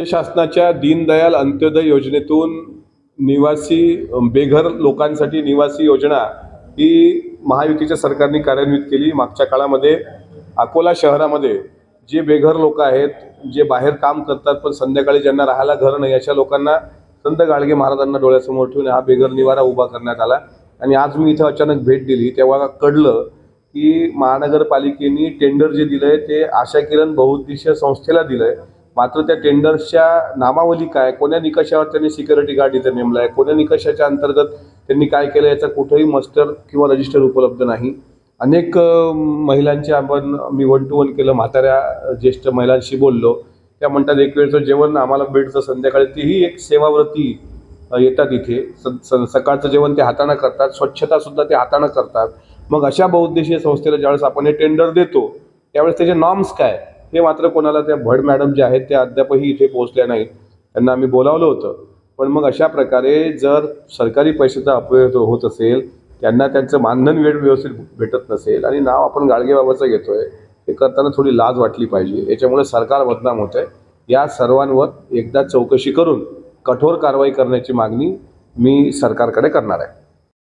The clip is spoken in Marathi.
शासनाच्या दीनदयाल अंत्योदय योजनेतून निवासी बेघर लोकांसाठी निवासी योजना ही महायुतीच्या सरकारने कार्यान्वित केली। मागच्या काळामध्ये अकोला शहरामध्ये जे बेघर लोक आहेत, जे बाहेर काम करतात पण संध्याकाळी ज्यांना राहायला घर नाही, अशा लोकांना संत गाडगे महाराजांना डोळ्यासमोर ठेवून हा बेघर निवारा उभा करण्यात आला। आणि आज मी इथे अचानक भेट दिली तेव्हा कळलं की महानगरपालिकेने टेंडर जे दिलंय ते आशा किरण बहुउद्देशीय संस्थेला दिलंय। मात्र त्या टेंडर्सच्या नामावली काय, कोण्या निकषावर त्यांनी सिक्युरिटी गार्ड इथे नेमलाय, कोण्या निकषाच्या अंतर्गत त्यांनी काय केलं याचा कुठेही मास्टर किंवा रजिस्टर उपलब्ध नाही। अनेक महिलांचे मी 1 to 1 केलं, म्हाताऱ्या ज्येष्ठ महिलांशी बोललो। त्या म्हणतात एक वेळचं जेवण आम्हाला भेटतं संध्याकाळी, तीही एक सेवाव्रती येतात इथे, सकाळचं जेवण ते हाताने करतात, स्वच्छता सुद्धा ते हाताने करतात। मग अशा बहुउद्देशीय संस्थेला ज्यावेळेस आपण हे टेंडर देतो त्यावेळेस त्याचे नॉर्म्स काय हे मात्र कोणाला, त्या भड मॅडम जे आहेत त्या अद्यापही इथे पोहोचल्या नाहीत। त्यांना आम्ही बोलावलं होतं, पण मग अशा प्रकारे जर सरकारी पैशाचा अपव्यय होत असेल, त्यांना त्यांचं मानधन व्यवस्थित भेटत नसेल आणि नाव आपण गाडगेबाबाचं घेतोय, हे करताना थोडी लाज वाटली पाहिजे। याच्यामुळे सरकार बदनाम होत आहे। या सर्वांवर एकदा चौकशी करून कठोर कारवाई करण्याची मागणी मी सरकारकडे करणार आहे।